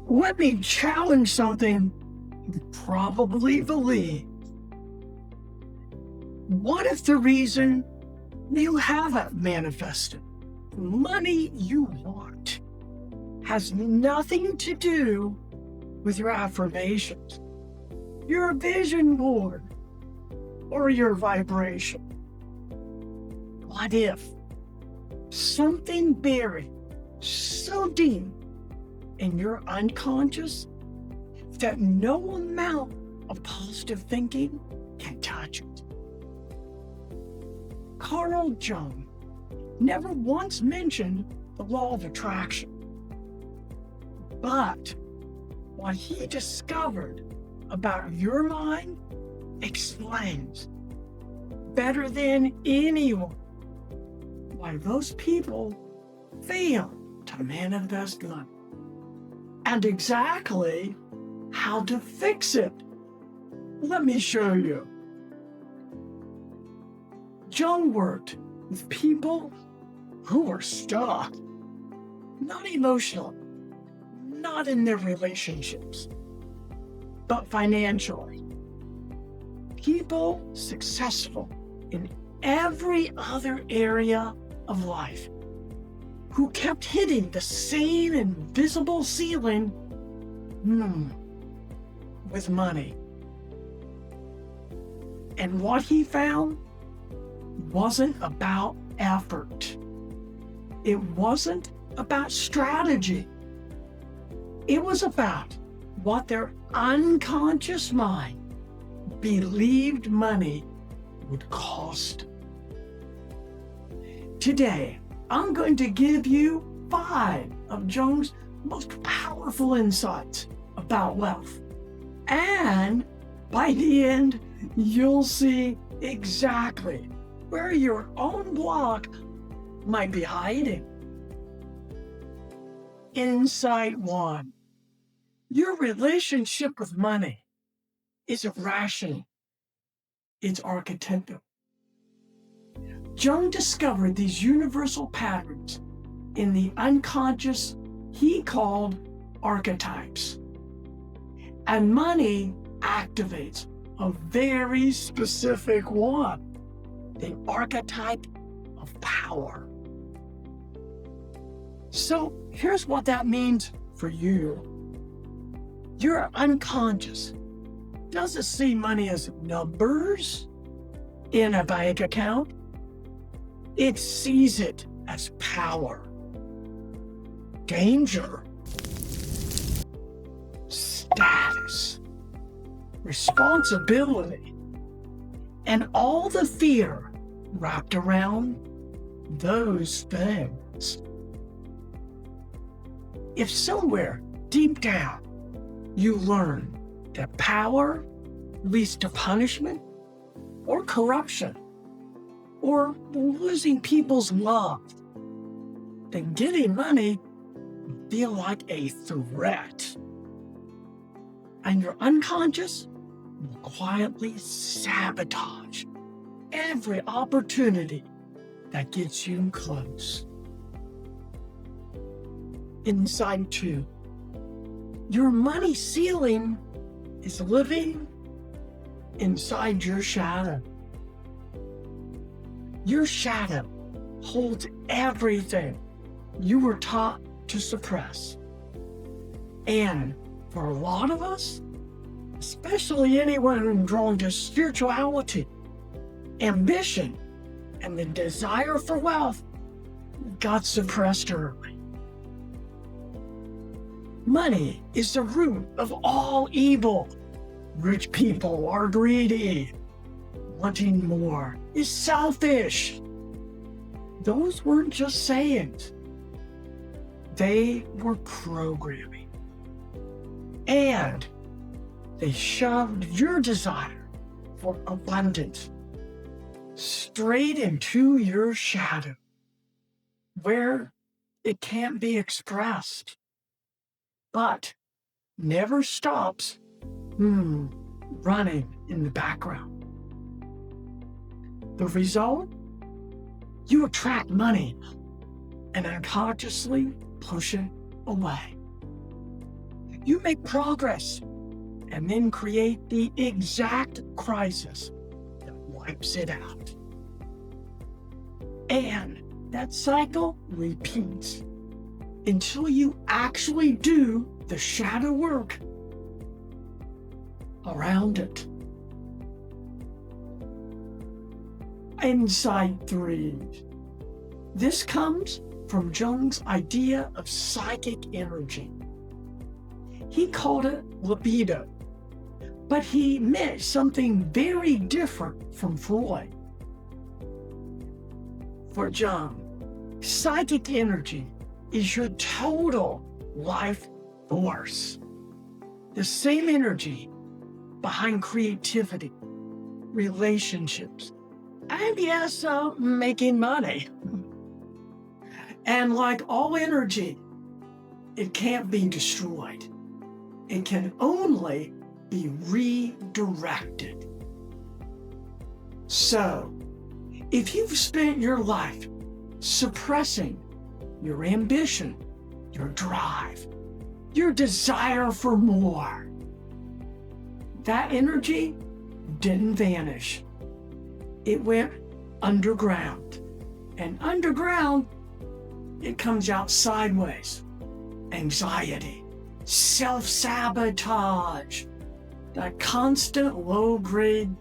Let me challenge something you probably believe. What if the reason you haven't manifested the money you want has nothing to do with your affirmations, your vision board, or your vibration? What if something buried so deep in your unconscious that no amount of positive thinking can touch it? Carl Jung never once mentioned the law of attraction, but what he discovered about your mind explains better than anyone why those people fail to manifest money, and exactly how to fix it. Let me show you. Jung worked with people who were stuck, not emotionally, not in their relationships, but financially. People successful in every other area of life who kept hitting the same invisible ceiling with money. And what he found wasn't about effort. It wasn't about strategy. It was about what their unconscious mind believed money would cost. Today, I'm going to give you 5 of Jung's most powerful insights about wealth. And by the end, you'll see exactly where your own block might be hiding. Insight 1. Your relationship with money is irrational. It's archetypal. Jung discovered these universal patterns in the unconscious he called archetypes. And money activates a very specific one, the archetype of power. So here's what that means for you. Your unconscious doesn't see money as numbers in a bank account. It sees it as power, danger, status, responsibility, and all the fear wrapped around those things. If somewhere deep down you learn that power leads to punishment or corruption or losing people's love, then getting money will feel like a threat. And your unconscious will quietly sabotage every opportunity that gets you close. Insight 2. Your money ceiling is living inside your shadow. Your shadow holds everything you were taught to suppress. And for a lot of us, especially anyone drawn to spirituality, ambition, and the desire for wealth, got suppressed early. Money is the root of all evil. Rich people are greedy. Wanting more is selfish. Those weren't just sayings. They were programming. And they shoved your desire for abundance straight into your shadow, where it can't be expressed, but never stops running in the background. The result? You attract money and unconsciously push it away. You make progress and then create the exact crisis that wipes it out. And that cycle repeats until you actually do the shadow work around it. Insight 3. This comes from Jung's idea of psychic energy. He called it libido, but he meant something very different from Freud. For Jung, psychic energy is your total life force. The same energy behind creativity, relationships, and yes, making money. And like all energy, it can't be destroyed. It can only be redirected. So, if you've spent your life suppressing your ambition, your drive, your desire for more, that energy didn't vanish. It went underground. And underground, it comes out sideways. Anxiety, self-sabotage, that constant low-grade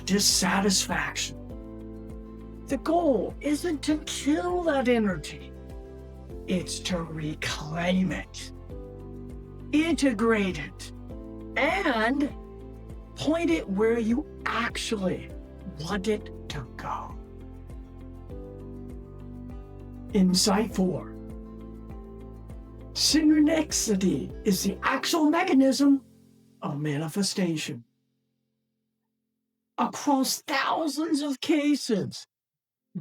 dissatisfaction. The goal isn't to kill that energy. It's to reclaim it, integrate it, and point it where you actually want it to go. Insight 4. Synchronicity is the actual mechanism of manifestation. Across thousands of cases,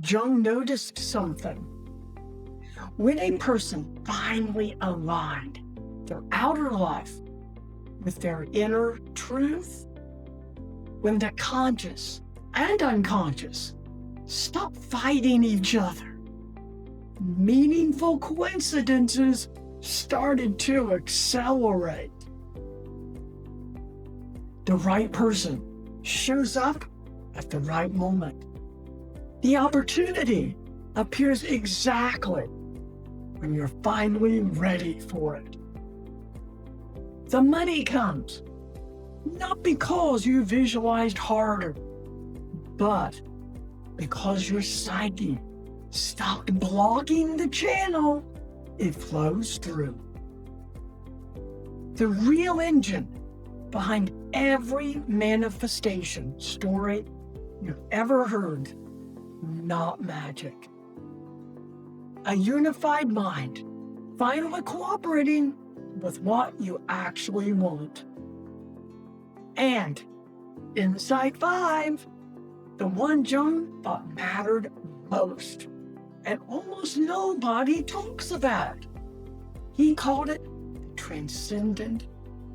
Jung noticed something. When a person finally aligned their outer life with their inner truth, when the conscious and unconscious stop fighting each other, meaningful coincidences started to accelerate. The right person shows up at the right moment. The opportunity appears exactly when you're finally ready for it. The money comes, not because you visualized harder, but because your psyche stopped blocking the channel it flows through. The real engine behind every manifestation story you've ever heard, not magic. A unified mind finally cooperating with what you actually want. And Insight 5, the one Jung thought mattered most, and almost nobody talks about. He called it the transcendent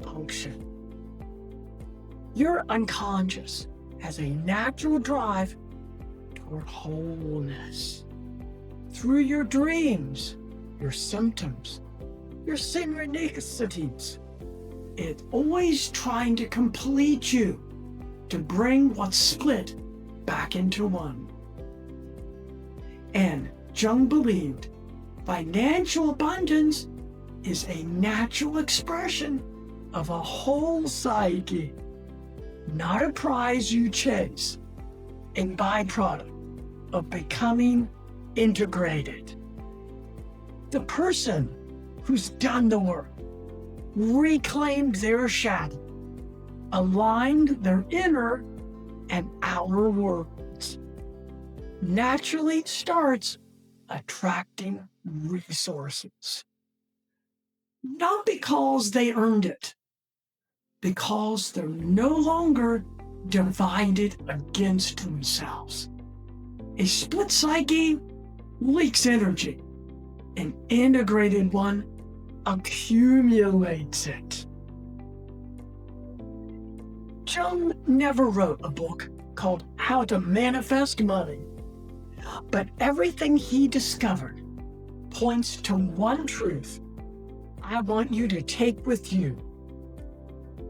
function. Your unconscious has a natural drive toward wholeness. Through your dreams, your symptoms, your synchronicities, it's always trying to complete you, to bring what's split back into one. And Jung believed financial abundance is a natural expression of a whole psyche, not a prize you chase, a byproduct of becoming integrated. The person who's done the work, reclaimed their shadow, aligned their inner and outer worlds, naturally starts attracting resources. Not because they earned it, because they're no longer divided against themselves. A split psyche leaks energy. An integrated one accumulates it. Jung never wrote a book called How to Manifest Money, but everything he discovered points to one truth. I want you to take with you.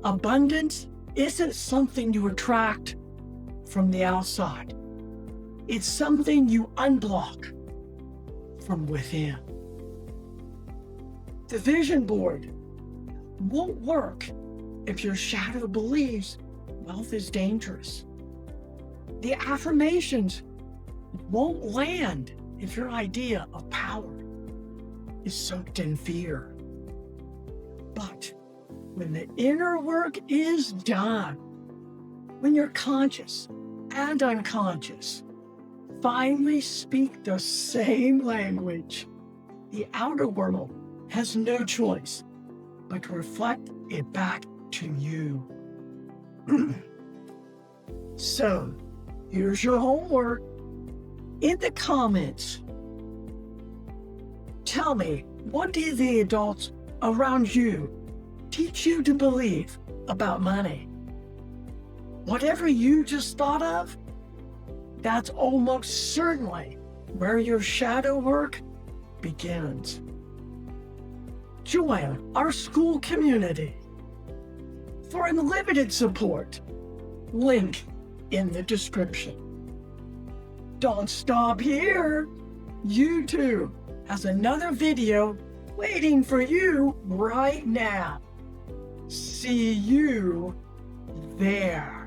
Abundance isn't something you attract from the outside. It's something you unblock from within. The vision board won't work if your shadow believes wealth is dangerous. The affirmations won't land if your idea of power is soaked in fear. But when the inner work is done, when your conscious and unconscious finally speak the same language, the outer world has no choice but to reflect it back to you. So, here's your homework. In the comments, tell me, what do the adults around you teach you to believe about money? Whatever you just thought of, that's almost certainly where your shadow work begins. Join our school community for unlimited support. Link in the description. Don't stop here. YouTube has another video waiting for you right now. See you there.